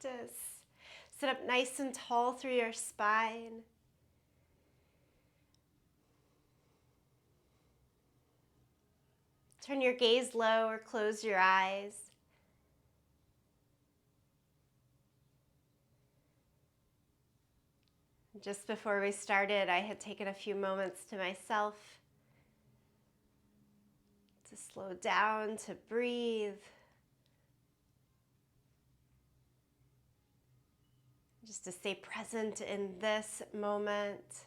practice. Sit up nice and tall through your spine. Turn your gaze low or close your eyes. Just before we started, I had taken a few moments to myself to slow down, to breathe. Just to stay present in this moment.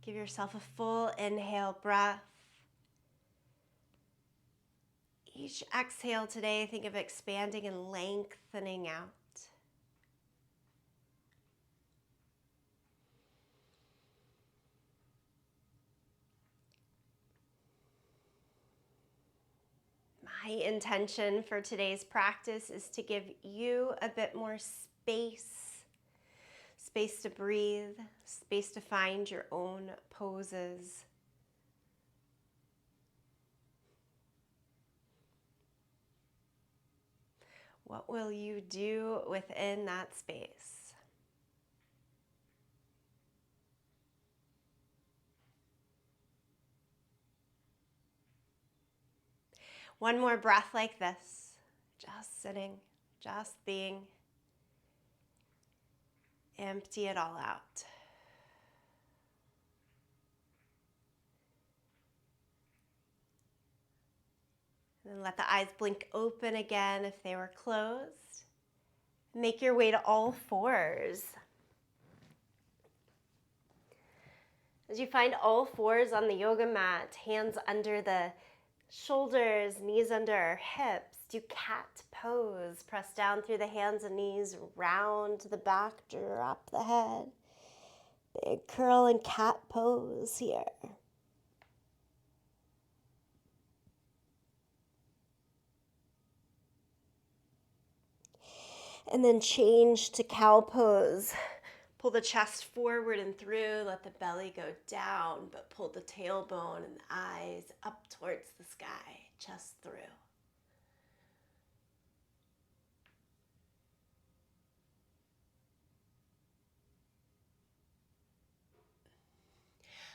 Give yourself a full inhale breath. Each exhale today, think of expanding and lengthening out. My intention for today's practice is to give you a bit more space to breathe, space to find your own poses. What will you do within that space? One more breath like this, just sitting, just being. Empty it all out. And then let the eyes blink open again if they were closed. Make your way to all fours. As you find all fours on the yoga mat, hands under the shoulders, knees under our hips, do cat pose. Press down through the hands and knees, round the back, drop the head. Big curl and cat pose here. And then change to cow pose. Pull the chest forward and through, let the belly go down, but pull the tailbone and the eyes up towards the sky, chest through.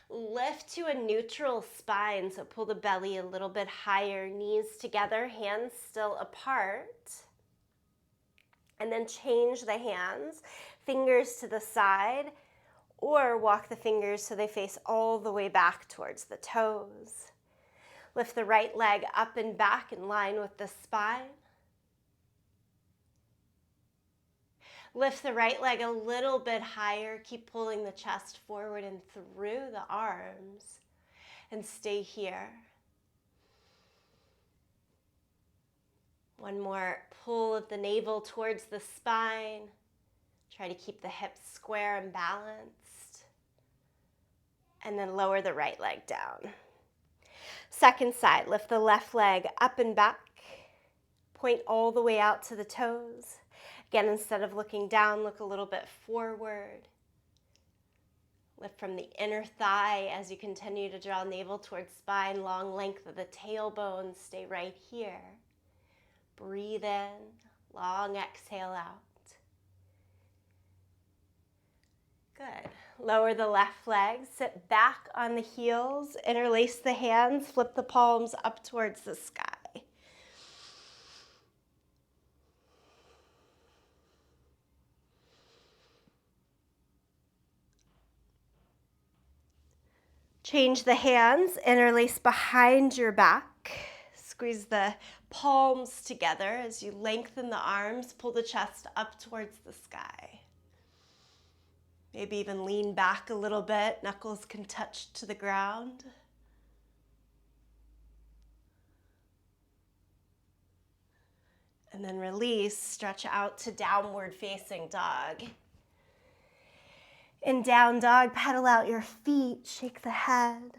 Lift to a neutral spine, so pull the belly a little bit higher, knees together, hands still apart. And then change the hands, fingers to the side, or walk the fingers so they face all the way back towards the toes. Lift the right leg up and back in line with the spine. Lift the right leg a little bit higher. Keep pulling the chest forward and through the arms. And stay here. One more pull of the navel towards the spine. Try to keep the hips square and balanced. And then lower the right leg down. Second side, lift the left leg up and back. Point all the way out to the toes. Again, instead of looking down, look a little bit forward. Lift from the inner thigh as you continue to draw navel towards spine, long length of the tailbone. Stay right here. Breathe in, long exhale out. Good. Lower the left leg, sit back on the heels, interlace the hands, flip the palms up towards the sky. Change the hands, interlace behind your back. Squeeze the palms together as you lengthen the arms, pull the chest up towards the sky. Maybe even lean back a little bit, knuckles can touch to the ground. And then release, stretch out to downward facing dog. In down dog, pedal out your feet, shake the head.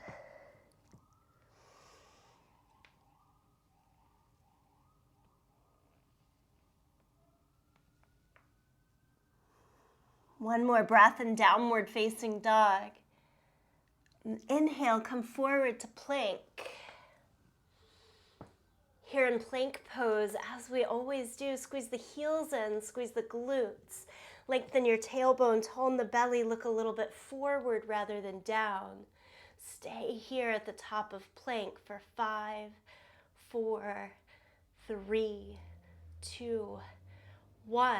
One more breath in downward facing dog. Inhale, come forward to plank. Here in plank pose, as we always do, squeeze the heels in, squeeze the glutes. Lengthen your tailbone, tone the belly, look a little bit forward rather than down. Stay here at the top of plank for 5, 4, 3, 2, 1.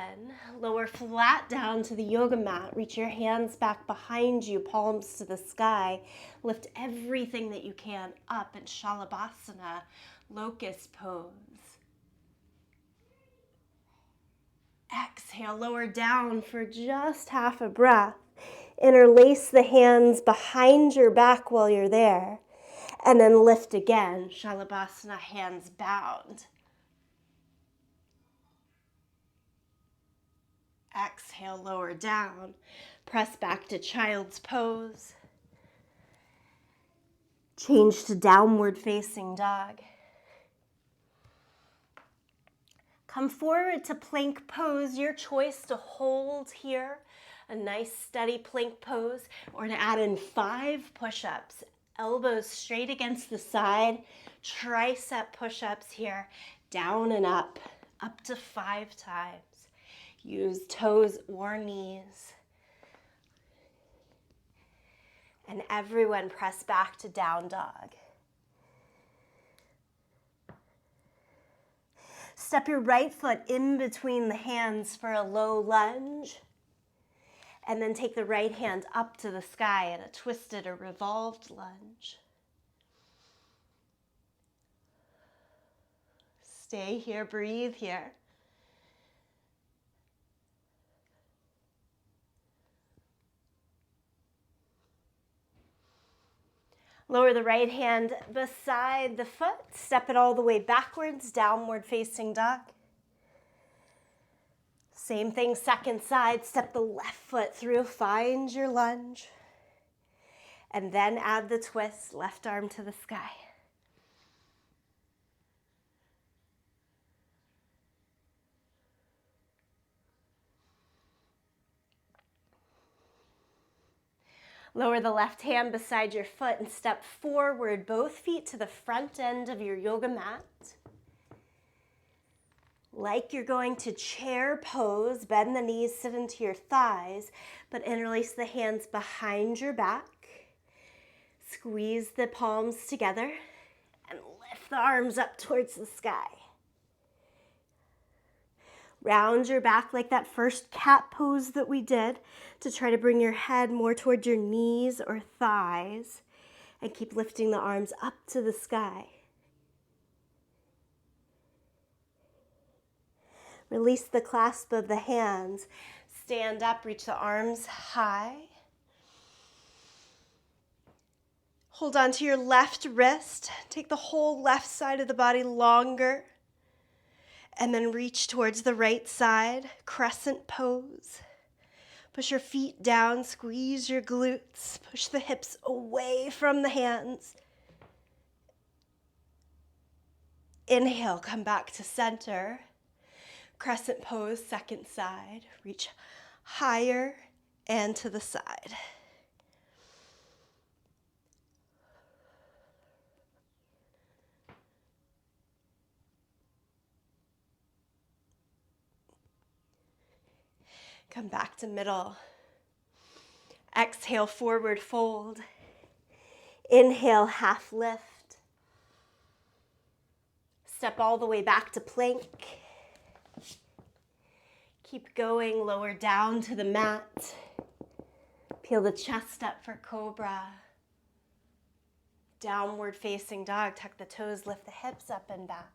Lower flat down to the yoga mat. Reach your hands back behind you, palms to the sky. Lift everything that you can up in Shalabhasana, locust pose. Exhale, lower down for just half a breath. Interlace the hands behind your back while you're there. And then lift again, Shalabhasana, hands bound. Exhale, lower down. Press back to child's pose. Change to downward facing dog. Come forward to plank pose, your choice to hold here, a nice steady plank pose, or to add in 5 push-ups. Elbows straight against the side, tricep push-ups here, down and up to 5 times. Use toes or knees. And everyone press back to down dog. Step your right foot in between the hands for a low lunge. And then take the right hand up to the sky in a twisted or revolved lunge. Stay here, breathe here. Lower the right hand beside the foot. Step it all the way backwards, downward facing dog. Same thing, second side. Step the left foot through, find your lunge. And then add the twist, left arm to the sky. Lower the left hand beside your foot and step forward, both feet to the front end of your yoga mat. Like you're going to chair pose, bend the knees, sit into your thighs, but interlace the hands behind your back. Squeeze the palms together and lift the arms up towards the sky. Round your back like that first cat pose that we did to try to bring your head more towards your knees or thighs and keep lifting the arms up to the sky. Release the clasp of the hands. Stand up, reach the arms high. Hold on to your left wrist. Take the whole left side of the body longer. And then reach towards the right side, crescent pose. Push your feet down, squeeze your glutes. Push the hips away from the hands. Inhale, come back to center. Crescent pose, second side. Reach higher and to the side. Come back to middle. Exhale, forward fold. Inhale, half lift. Step all the way back to plank. Keep going, lower down to the mat. Peel the chest up for cobra. Downward facing dog, tuck the toes, lift the hips up and back.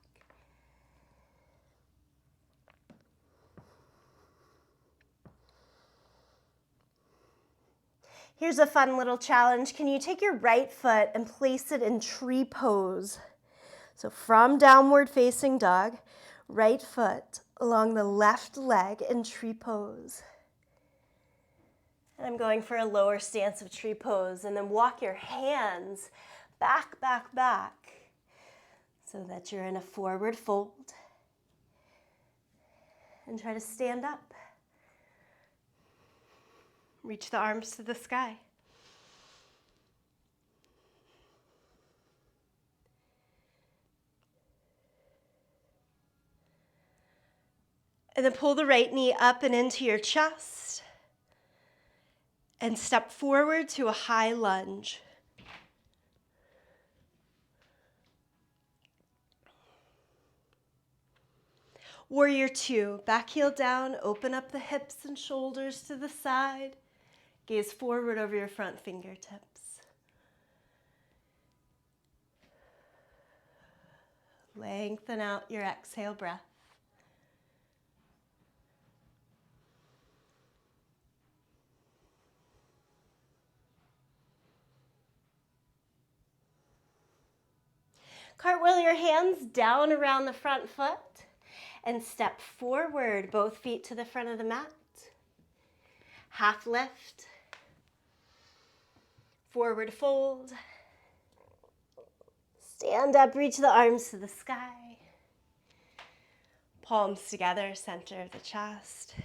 Here's a fun little challenge. Can you take your right foot and place it in tree pose? So from downward facing dog, right foot along the left leg in tree pose. And I'm going for a lower stance of tree pose, and then walk your hands back, back, back so that you're in a forward fold. And try to stand up. Reach the arms to the sky. And then pull the right knee up and into your chest. And step forward to a high lunge. Warrior two, back heel down, open up the hips and shoulders to the side. Gaze forward over your front fingertips. Lengthen out your exhale breath. Cartwheel your hands down around the front foot and step forward, both feet to the front of the mat. Half lift, forward fold. Stand up, reach the arms to the sky. Palms together, center of the chest.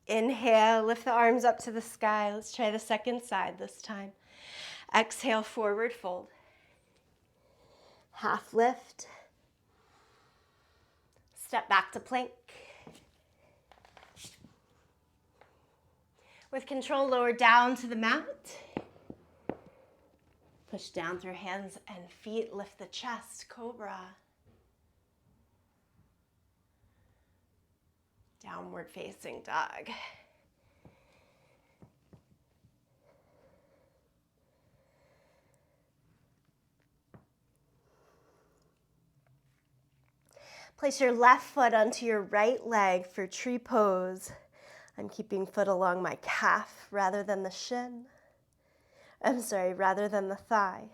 Inhale, lift the arms up to the sky. Let's try the second side this time. Exhale, forward fold. Half lift. Step back to plank. With control, lower down to the mat. Push down through hands and feet. Lift the chest, cobra. Downward facing dog. Place your left foot onto your right leg for tree pose. I'm keeping foot along my calf rather than the shin. Rather than the thigh.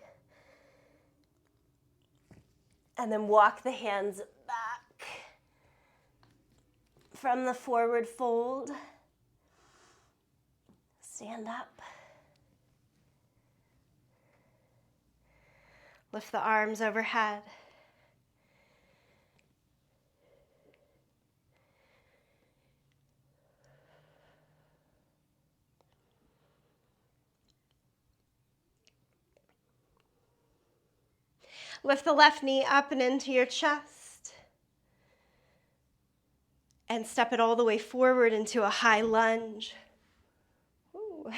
And then walk the hands back from the forward fold. Stand up. Lift the arms overhead. Lift the left knee up and into your chest. And step it all the way forward into a high lunge. Ooh.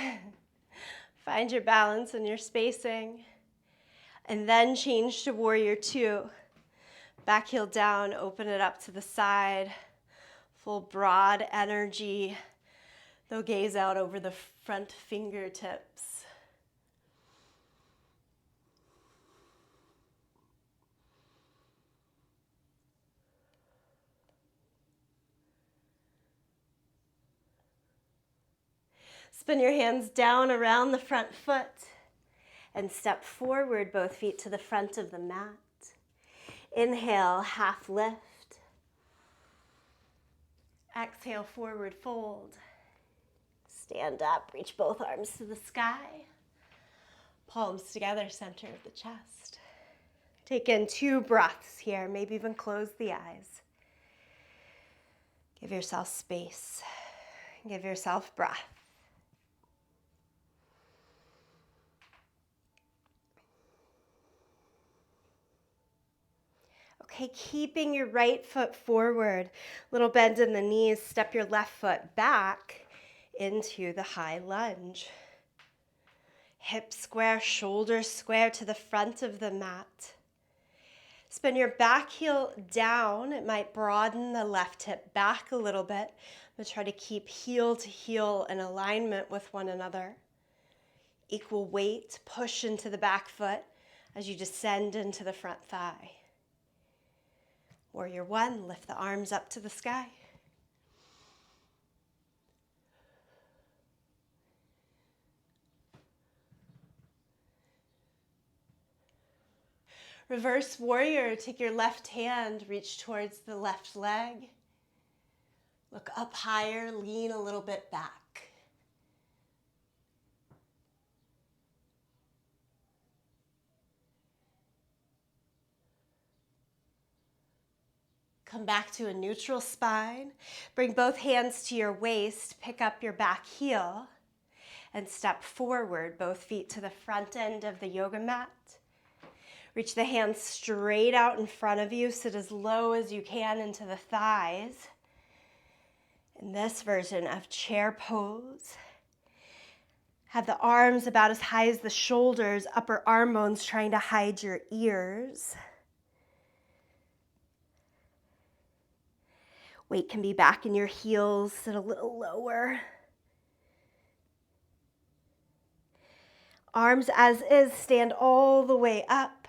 Find your balance and your spacing. And then change to warrior two. Back heel down, open it up to the side. Full broad energy. Though gaze out over the front fingertips. Spin your hands down around the front foot and step forward, both feet to the front of the mat. Inhale, half lift. Exhale, forward fold. Stand up, reach both arms to the sky. Palms together, center of the chest. Take in 2 breaths here, maybe even close the eyes. Give yourself space. Give yourself breath. Okay, keeping your right foot forward, little bend in the knees, step your left foot back into the high lunge. Hips square, shoulders square to the front of the mat. Spin your back heel down. It might broaden the left hip back a little bit, but try to keep heel to heel in alignment with one another. Equal weight, push into the back foot as you descend into the front thigh. Warrior one, lift the arms up to the sky. Reverse warrior, take your left hand, reach towards the left leg. Look up higher, lean a little bit back. Come back to a neutral spine. Bring both hands to your waist, pick up your back heel, and step forward, both feet to the front end of the yoga mat. Reach the hands straight out in front of you. Sit as low as you can into the thighs. In this version of chair pose, have the arms about as high as the shoulders, upper arm bones trying to hide your ears. Weight can be back in your heels, sit a little lower. Arms as is, stand all the way up.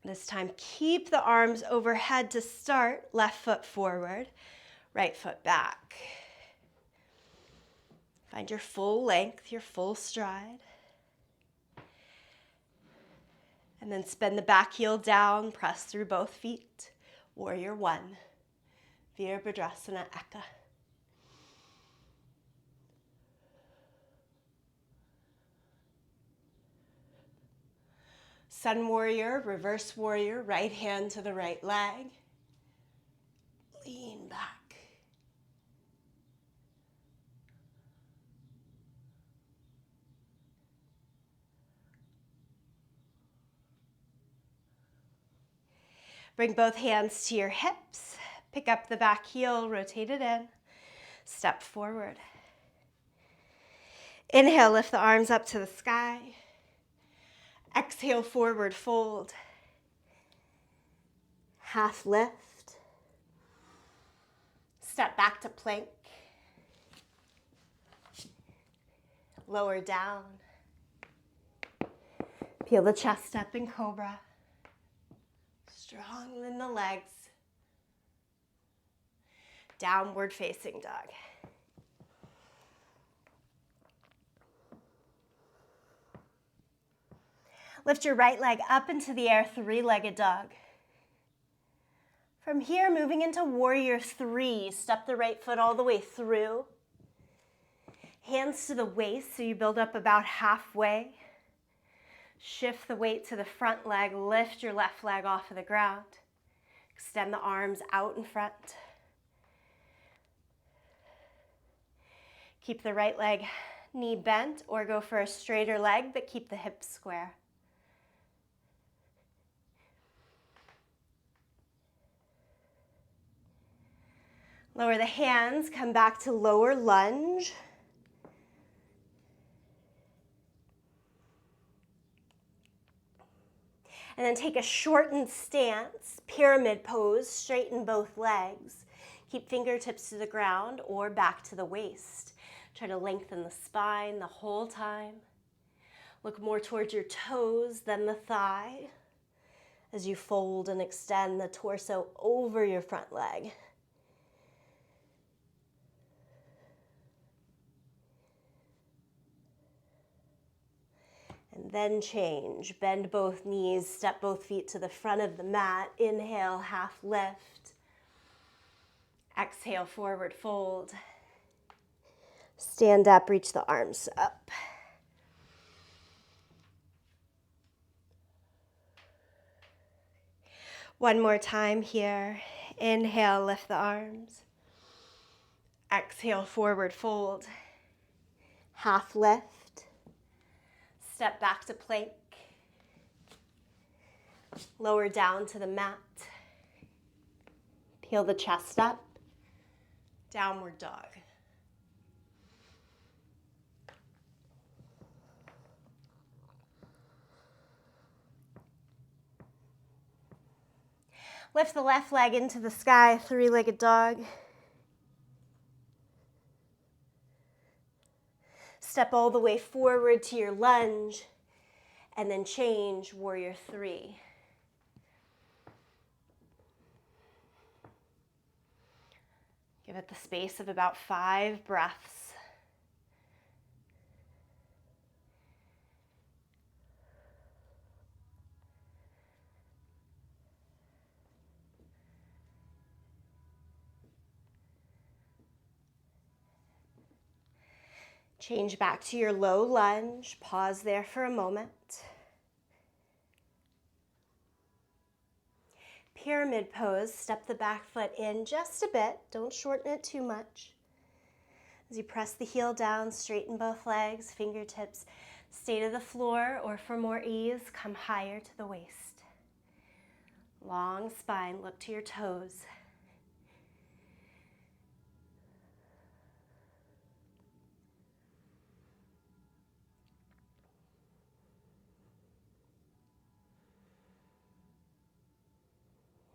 This time, keep the arms overhead to start. Left foot forward, right foot back. Find your full length, your full stride. And then spin the back heel down, press through both feet. Warrior One, Virabhadrasana Eka. Sun Warrior, Reverse Warrior, right hand to the right leg. Lean back. Bring both hands to your hips. Pick up the back heel, rotate it in. Step forward. Inhale, lift the arms up to the sky. Exhale, forward fold. Half lift. Step back to plank. Lower down. Peel the chest up in cobra. Strong in the legs. Downward facing dog. Lift your right leg up into the air, three-legged dog. From here, moving into Warrior Three. Step the right foot all the way through. Hands to the waist so you build up about halfway. Shift the weight to the front leg. Lift your left leg off of the ground. Extend the arms out in front. Keep the right leg knee bent or go for a straighter leg, but keep the hips square. Lower the hands, come back to lower lunge. And then take a shortened stance, pyramid pose, straighten both legs. Keep fingertips to the ground or back to the waist. Try to lengthen the spine the whole time. Look more towards your toes than the thigh as you fold and extend the torso over your front leg. And then change. Bend both knees, step both feet to the front of the mat. Inhale, half lift. Exhale, forward fold. Stand up, reach the arms up. One more time here. Inhale, lift the arms. Exhale, forward fold. Half lift. Step back to plank. Lower down to the mat. Peel the chest up. Downward dog. Lift the left leg into the sky, three-legged dog. Step all the way forward to your lunge, and then change, Warrior Three. Give it the space of about 5 breaths. Change back to your low lunge. Pause there for a moment. Pyramid pose. Step the back foot in just a bit. Don't shorten it too much. As you press the heel down, straighten both legs, fingertips Stay to the floor, or for more ease, come higher to the waist. Long spine, look to your toes.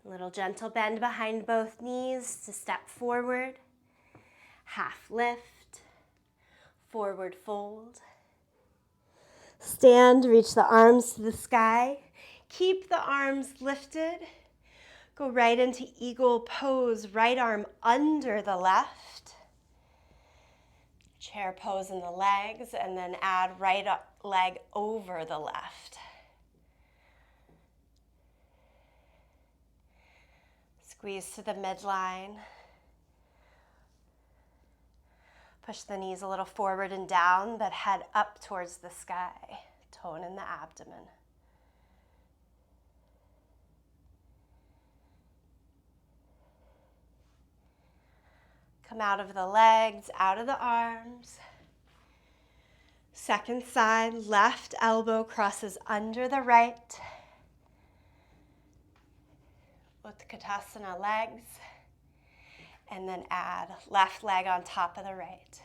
Little gentle bend behind both knees to step forward. Half lift, forward fold. Stand, reach the arms to the sky. Keep the arms lifted. Go right into eagle pose, right arm under the left. Chair pose in the legs, and then add right leg over the left. Squeeze to the midline. Push the knees a little forward and down, but head up towards the sky. Tone in the abdomen. Come out of the legs, out of the arms. Second side, left elbow crosses under the right. Utkatasana legs. And then add left leg on top of the right.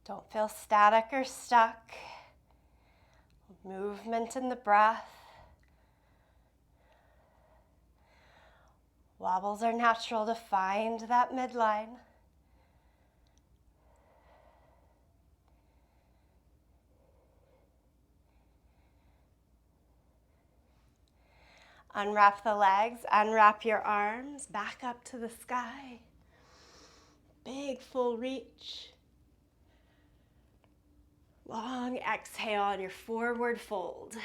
Don't feel static or stuck. Movement in the breath. Wobbles are natural to find that midline. Unwrap the legs, unwrap your arms, back up to the sky. Big full reach. Long exhale on your forward fold.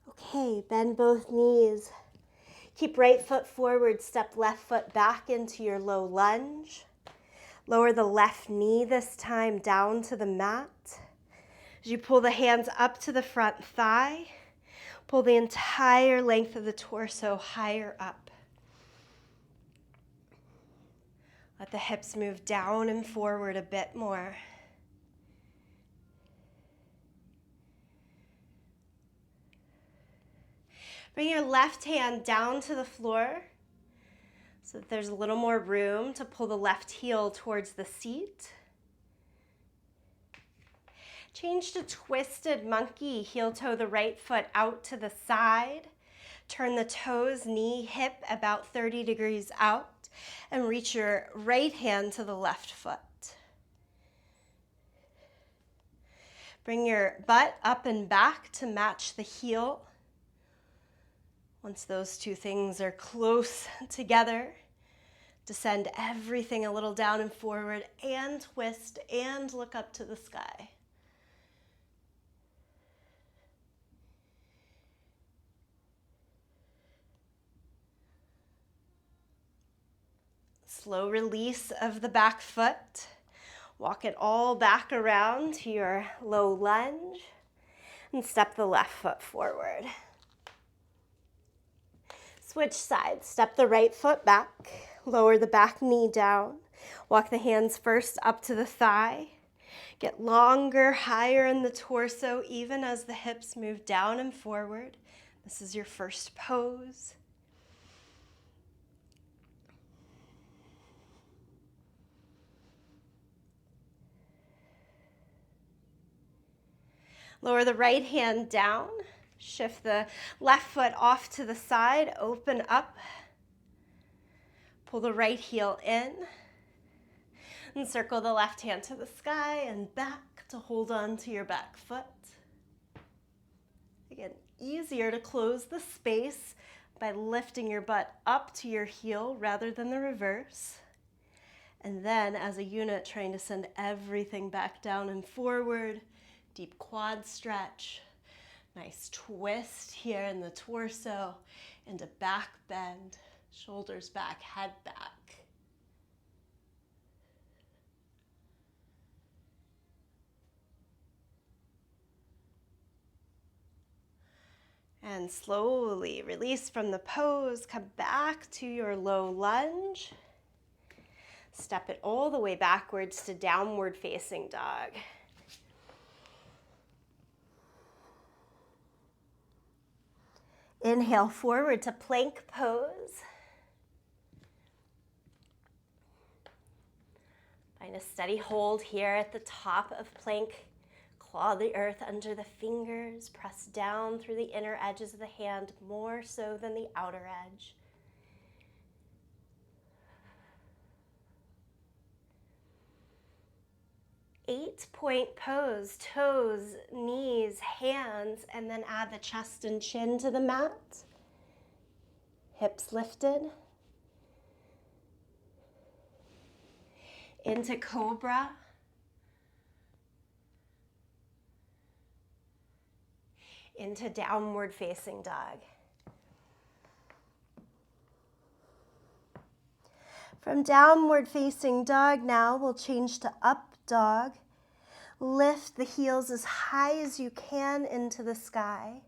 Okay, bend both knees. Keep right foot forward, step left foot back into your low lunge. Lower the left knee this time down to the mat. As you pull the hands up to the front thigh, pull the entire length of the torso higher up. Let the hips move down and forward a bit more. Bring your left hand down to the floor so that there's a little more room to pull the left heel towards the seat. Change to twisted monkey. Heel toe the right foot out to the side. Turn the toes, knee, hip about 30 degrees out, and reach your right hand to the left foot. Bring your butt up and back to match the heel. Once those two things are close together, descend everything a little down and forward, and twist and look up to the sky. Slow release of the back foot. Walk it all back around to your low lunge and step the left foot forward. Switch sides. Step the right foot back. Lower the back knee down. Walk the hands first up to the thigh. Get longer, higher in the torso, even as the hips move down and forward. This is your first pose. Lower the right hand down. Shift the left foot off to the side. Open up. Pull the right heel in. And circle the left hand to the sky and back to hold on to your back foot. Again, easier to close the space by lifting your butt up to your heel rather than the reverse. And then as a unit, trying to send everything back down and forward. Deep quad stretch. Nice twist here in the torso into back bend. Shoulders back, head back. And slowly release from the pose, come back to your low lunge. Step it all the way backwards to downward facing dog. Inhale forward to plank pose. Find a steady hold here at the top of plank. Claw the earth under the fingers. Press down through the inner edges of the hand more so than the outer edge. Eight-point pose, toes, knees, hands, and then add the chest and chin to the mat. Hips lifted. Into cobra. Into downward facing dog. From downward facing dog now, we'll change to up dog. Lift the heels as high as you can into the sky.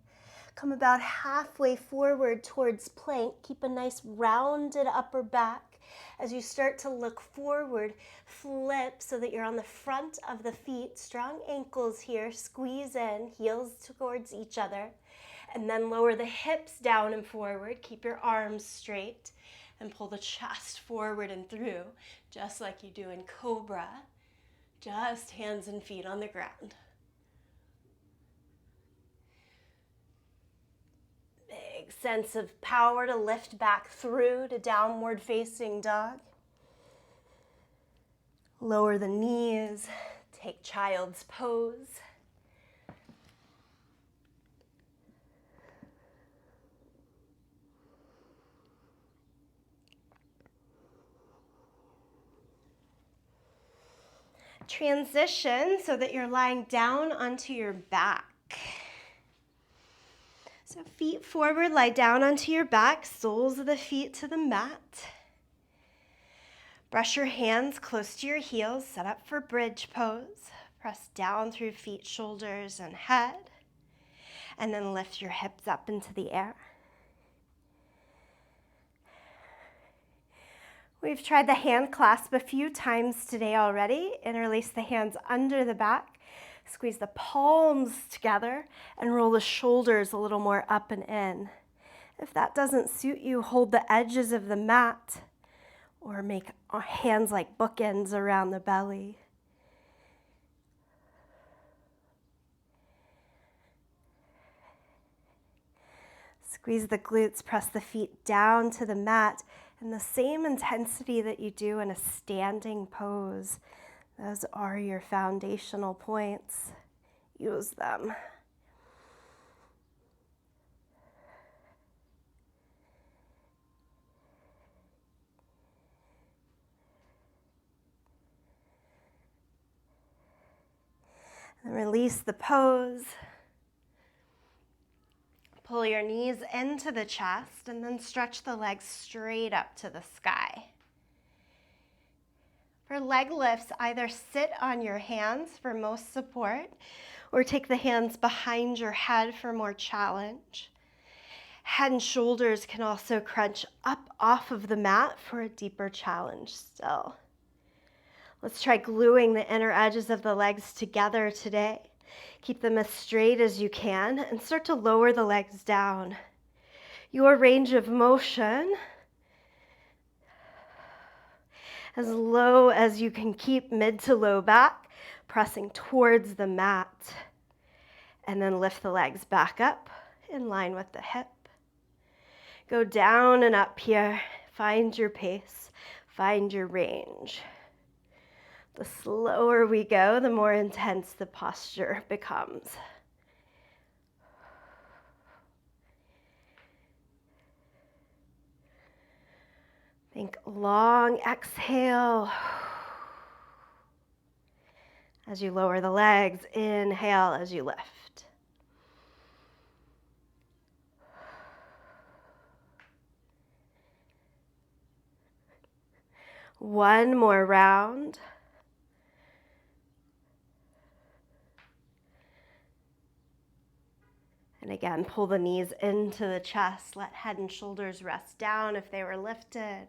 Come about halfway forward towards plank. Keep a nice rounded upper back. As you start to look forward, flip so that you're on the front of the feet. Strong ankles here, squeeze in, heels towards each other. And then lower the hips down and forward. Keep your arms straight and pull the chest forward and through, just like you do in cobra. Just hands and feet on the ground. Big sense of power to lift back through to downward facing dog. Lower the knees, take child's pose. Transition so that you're lying down onto your back. So feet forward, lie down onto your back, soles of the feet to the mat. Brush your hands close to your heels, set up for bridge pose. Press down through feet, shoulders, and head. And then lift your hips up into the air. We've tried the hand clasp a few times today already. Interlace the hands under the back. Squeeze the palms together and roll the shoulders a little more up and in. If that doesn't suit you, hold the edges of the mat or make hands like bookends around the belly. Squeeze the glutes, press the feet down to the mat in the same intensity that you do in a standing pose. Those are your foundational points. Use them. And release the pose. Pull your knees into the chest and then stretch the legs straight up to the sky. For leg lifts, either sit on your hands for most support or take the hands behind your head for more challenge. Head and shoulders can also crunch up off of the mat for a deeper challenge still. Let's try gluing the inner edges of the legs together today. Keep them as straight as you can and start to lower the legs down. Your range of motion, as low as you can keep mid to low back, pressing towards the mat. And then lift the legs back up in line with the hip. Go down and up here. Find your pace. Find your range. The slower we go, the more intense the posture becomes. Think long exhale. As you lower the legs, inhale as you lift. One more round. And And again, pull the knees into the chest. Let head and shoulders rest down if they were lifted.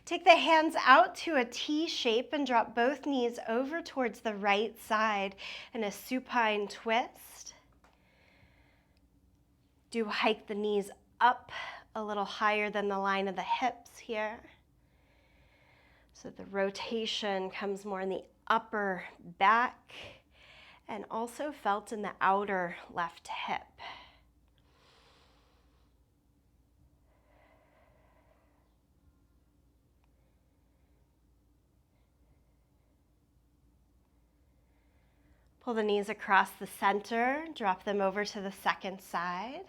Take the hands out to a T shape and drop both knees over towards the right side in a supine twist. Do hike the knees up a little higher than the line of the hips here. So the rotation comes more in the upper back and also felt in the outer left hip. Pull the knees across the center, drop them over to the second side.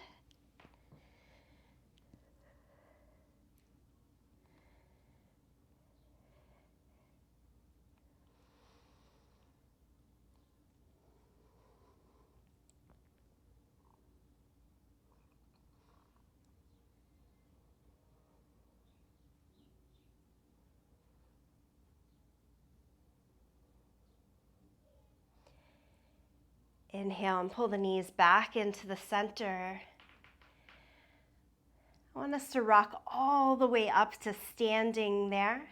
Inhale and pull the knees back into the center. I want us to rock all the way up to standing there.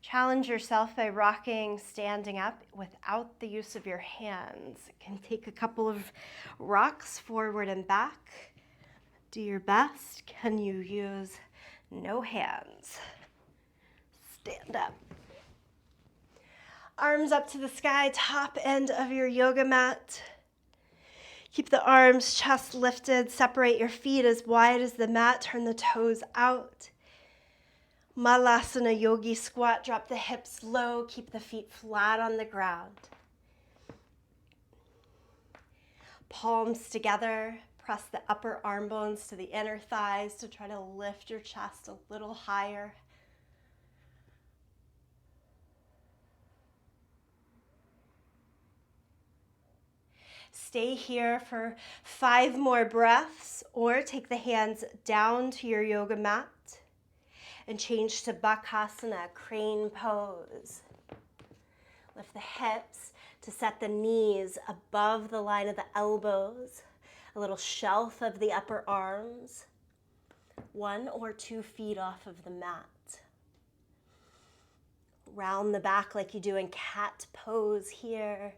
Challenge yourself by rocking, standing up without the use of your hands. It can take a couple of rocks forward and back. Do your best. Can you use no hands? Stand up. Arms up to the sky, top end of your yoga mat. Keep the arms, chest lifted. Separate your feet as wide as the mat. Turn the toes out. Malasana yogi squat. Drop the hips low. Keep the feet flat on the ground. Palms together. Press the upper arm bones to the inner thighs to try to lift your chest a little higher. Stay here for 5 more breaths, or take the hands down to your yoga mat and change to Bakasana, crane pose. Lift the hips to set the knees above the line of the elbows, a little shelf of the upper arms, 1 or 2 feet off of the mat. Round the back like you do in cat pose here.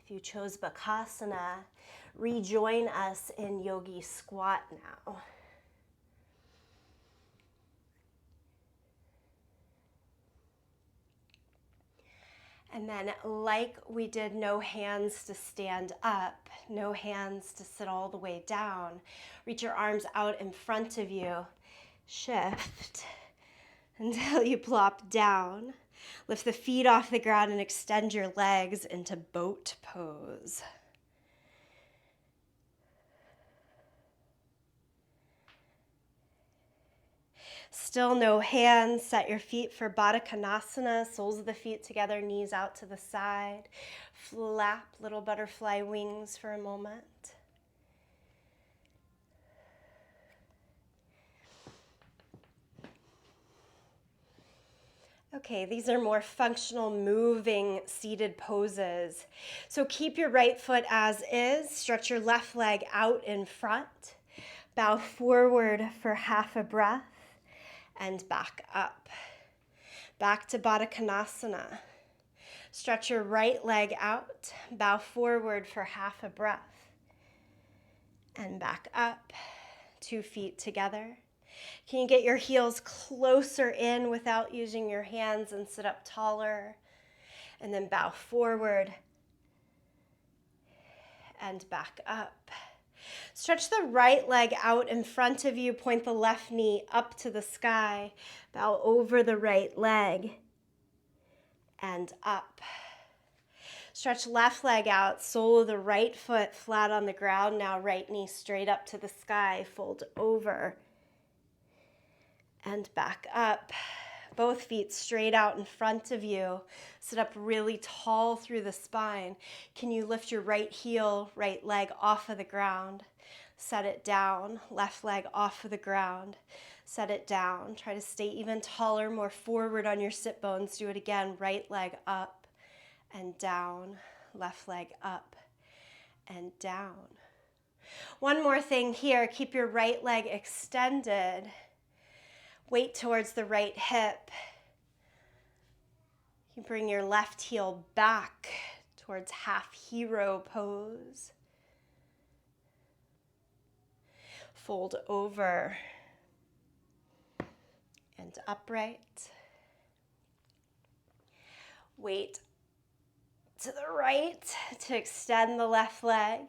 If you chose Bakasana, rejoin us in yogi squat now. And then, like we did no hands to stand up, no hands to sit all the way down, reach your arms out in front of you. Shift until you plop down. Lift the feet off the ground and extend your legs into boat pose. Still no hands. Set your feet for Baddha Konasana. Soles of the feet together, knees out to the side. Flap little butterfly wings for a moment. Okay, these are more functional, moving, seated poses. So keep your right foot as is. Stretch your left leg out in front. Bow forward for half a breath and back up. Back to Baddha Konasana. Stretch your right leg out. Bow forward for half a breath and back up. 2 feet together. Can you get your heels closer in without using your hands and sit up taller? And then bow forward and back up. Stretch the right leg out in front of you. Point the left knee up to the sky. Bow over the right leg and up. Stretch left leg out. Sole of the right foot flat on the ground. Now right knee straight up to the sky. Fold over and back up. Both feet straight out in front of you. Sit up really tall through the spine. Can you lift your right heel, right leg off of the ground? Set it down, left leg off of the ground. Set it down. Try to stay even taller, more forward on your sit bones. Do it again. Right leg up and down. Left leg up and down. One more thing here. Keep your right leg extended. Weight towards the right hip. You bring your left heel back towards half hero pose. Fold over and upright. Weight to the right to extend the left leg.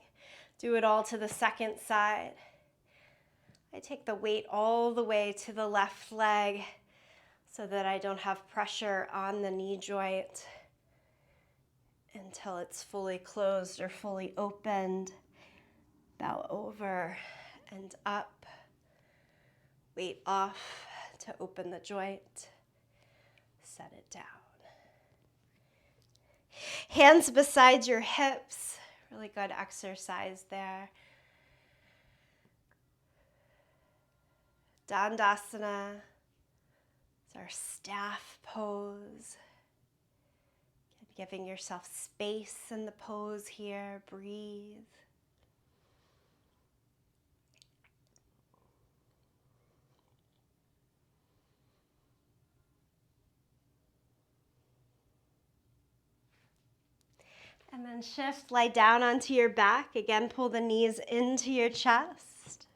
Do it all to the second side. I take the weight all the way to the left leg so that I don't have pressure on the knee joint until it's fully closed or fully opened. Bow over and up. Weight off to open the joint. Set it down. Hands beside your hips. Really good exercise there. Dandasana. It's our staff pose. Giving yourself space in the pose here. Breathe. And then shift, lie down onto your back. Again, pull the knees into your chest.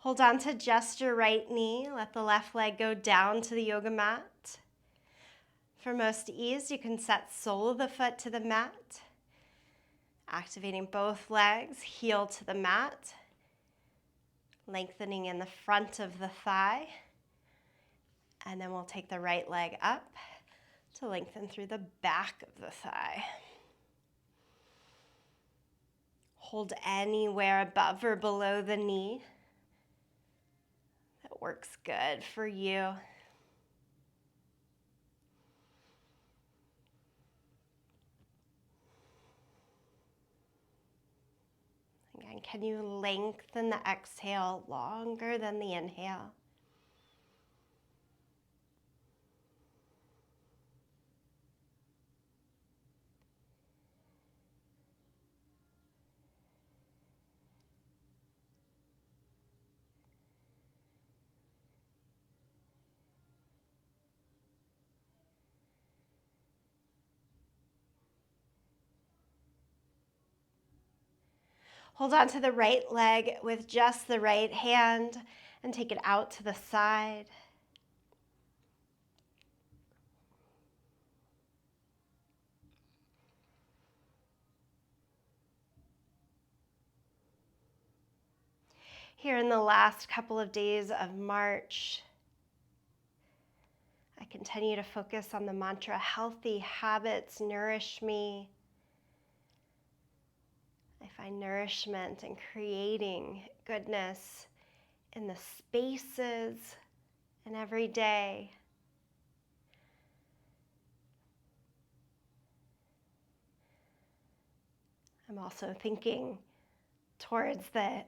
Hold on to just your right knee. Let the left leg go down to the yoga mat. For most ease, you can set sole of the foot to the mat. Activating both legs, heel to the mat. Lengthening in the front of the thigh. And then we'll take the right leg up to lengthen through the back of the thigh. Hold anywhere above or below the knee. That works good for you. Again, can you lengthen the exhale longer than the inhale? Hold on to the right leg with just the right hand and take it out to the side. Here in the last couple of days of March, I continue to focus on the mantra, healthy habits nourish me. I find nourishment in creating goodness in the spaces and every day. I'm also thinking towards the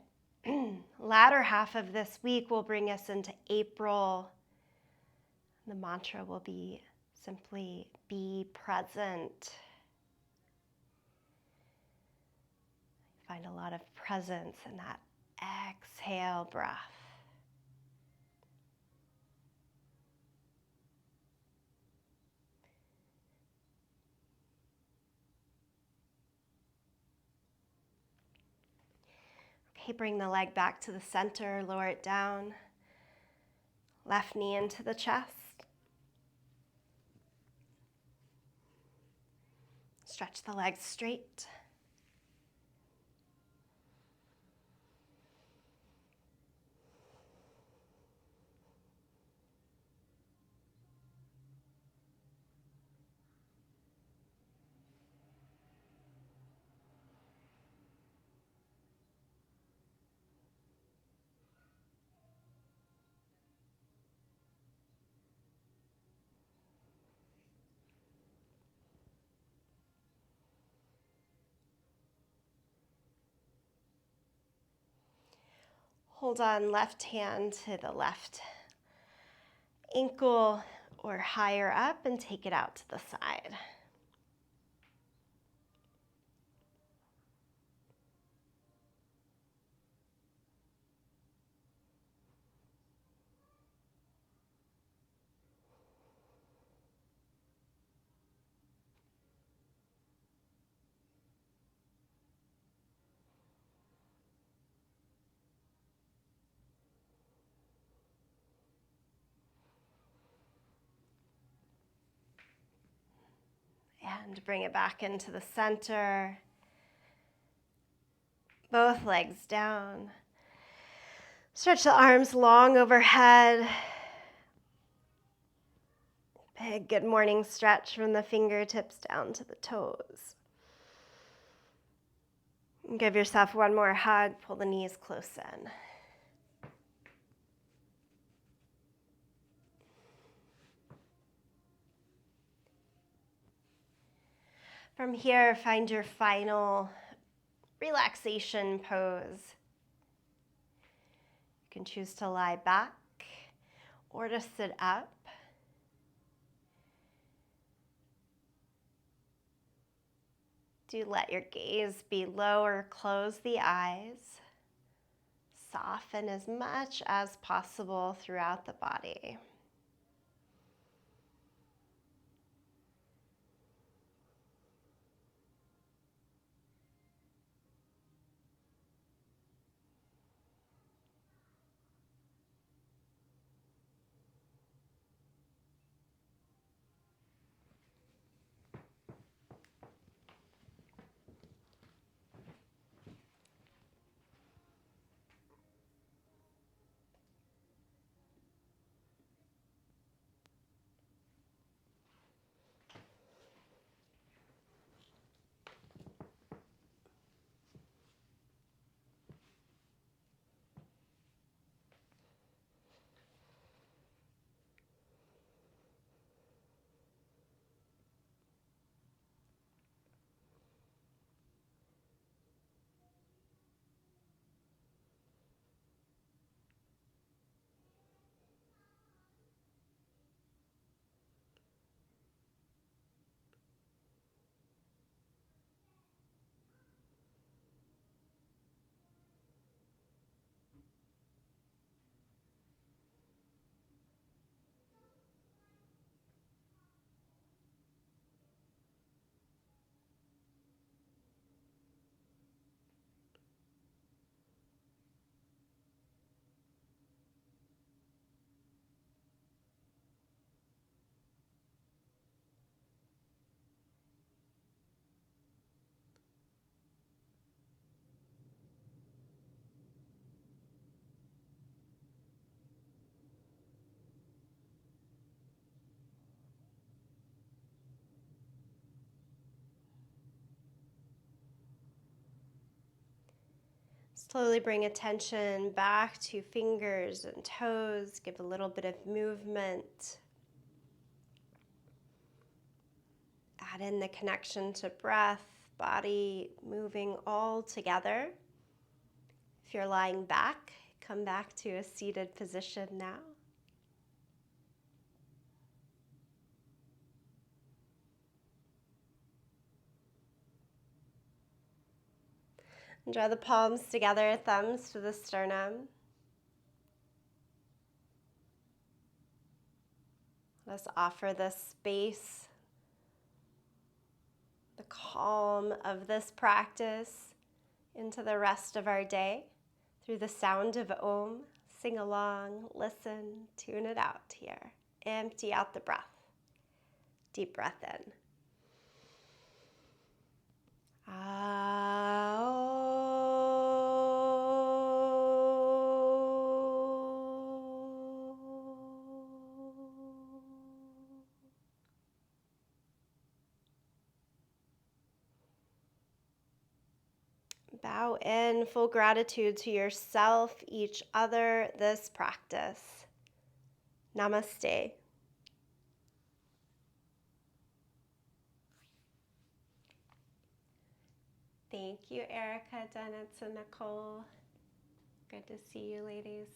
latter half of this week will bring us into April. The mantra will be simply be present. Find a lot of presence in that exhale breath. Okay, bring the leg back to the center, lower it down. Left knee into the chest. Stretch the legs straight. Hold on left hand to the left ankle or higher up and take it out to the side. And bring it back into the center. Both legs down. Stretch the arms long overhead. Big good morning stretch from the fingertips down to the toes. Give yourself one more hug. Pull the knees close in. From here, find your final relaxation pose. You can choose to lie back or to sit up. Do let your gaze be low or close the eyes. Soften as much as possible throughout the body. Slowly bring attention back to fingers and toes. Give a little bit of movement. Add in the connection to breath, body moving all together. If you're lying back, come back to a seated position now. And draw the palms together, thumbs to the sternum. Let's offer this space, the calm of this practice into the rest of our day through the sound of Om. Sing along, listen, tune it out here. Empty out the breath. Deep breath in. Bow in full gratitude to yourself, each other, this practice. Namaste. Thank you, Erica, Dennis, and Nicole. Good to see you, ladies.